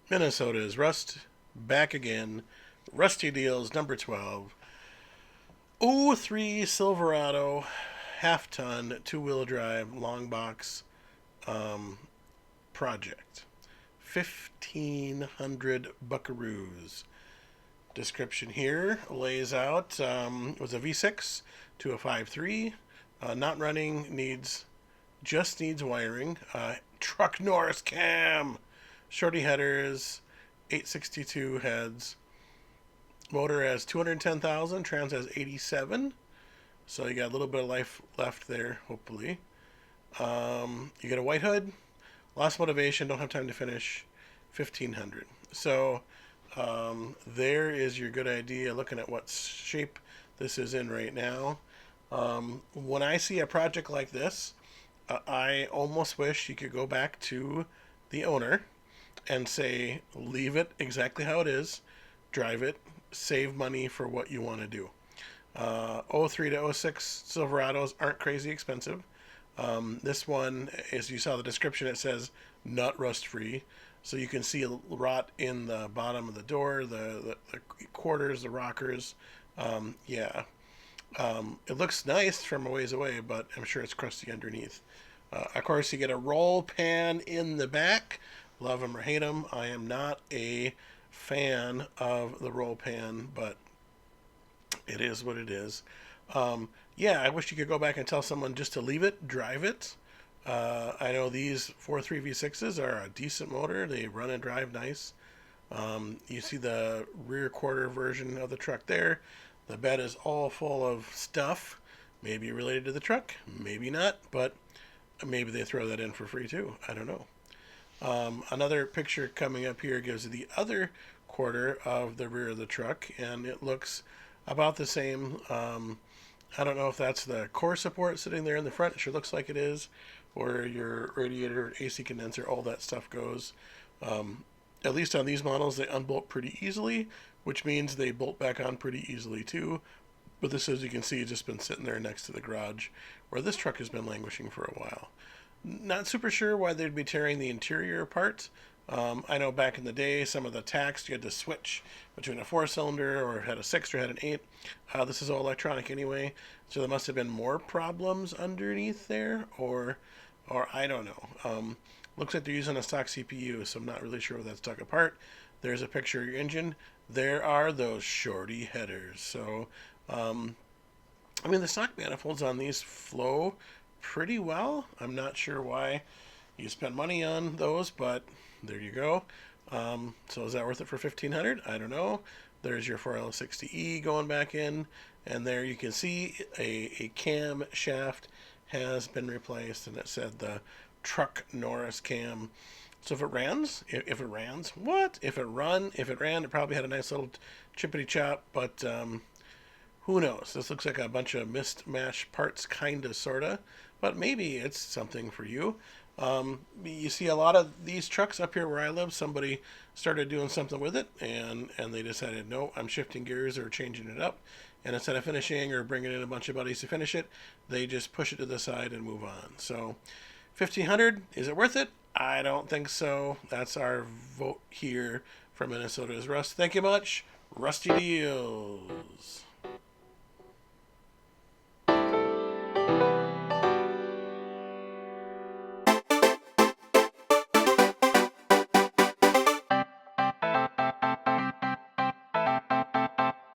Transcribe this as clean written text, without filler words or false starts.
Minnesota's Rust back again. Rusty Deals number 12. '03 Silverado, half ton, two wheel drive, long box um, project. 1,500 buckaroos. Description here lays out was a V6 to a 5.3. Not running, just needs wiring. Truck Norris cam, shorty headers, 862 heads. Motor has 210,000, trans has 87. So you got a little bit of life left there, hopefully. You get a white hood, lost motivation, don't have time to finish, 1,500. So there is your good idea looking at what shape this is in right now. When I see a project like this, I almost wish you could go back to the owner and say, leave it exactly how it is, drive it, save money for what you want to do. '03 to '06 Silverados aren't crazy expensive. This one, as you saw the description, it says not rust free. So you can see rot in the bottom of the door, the quarters, the rockers. Yeah. It looks nice from a ways away, but I'm sure it's crusty underneath. Of course, you get a roll pan in the back. Love them or hate them. I am not a fan of the roll pan, but it is what it is. Yeah, I wish you could go back and tell someone just to leave it, drive it. I know these 4.3 V6s are a decent motor. They run and drive nice. You see the rear quarter version of the truck there. The bed is all full of stuff, maybe related to the truck, maybe not, but maybe they throw that in for free too. I don't know. Another picture coming up here gives the other quarter of the rear of the truck, and it looks about the same. I don't know if that's the core support sitting there in the front. It sure looks like it is, where your radiator, AC condenser, all that stuff goes. At least on these models, they unbolt pretty easily, which means they bolt back on pretty easily too. But this, as you can see, has just been sitting there next to the garage, where this truck has been languishing for a while. Not super sure why they'd be tearing the interior apart. I know back in the day, some of the tacks, you had to switch between a 4-cylinder or had a 6 or had an 8. This is all electronic anyway, so there must have been more problems underneath there, or I don't know. Looks like they're using a stock CPU, so I'm not really sure what that's stuck apart. There's a picture of your engine. There are those shorty headers. So, I mean, the stock manifolds on these flow pretty well. I'm not sure why you spend money on those, but there you go. So is that worth it for 1,500? I don't know. There's your 4L60E going back in, and there you can see a cam shaft has been replaced, and it said the Truck Norris cam. So if it rans, what? If it ran, it probably had a nice little chippity chop, but who knows? This looks like a bunch of mismatched parts, kinda, sorta, but maybe it's something for you. You see a lot of these trucks up here where I live. Somebody started doing something with it, and they decided, no, I'm shifting gears or changing it up. And instead of finishing or bringing in a bunch of buddies to finish it, they just push it to the side and move on. So, 1,500, is it worth it? I don't think so. That's our vote here for Minnesota's Rust. Thank you much. Rusty Deals.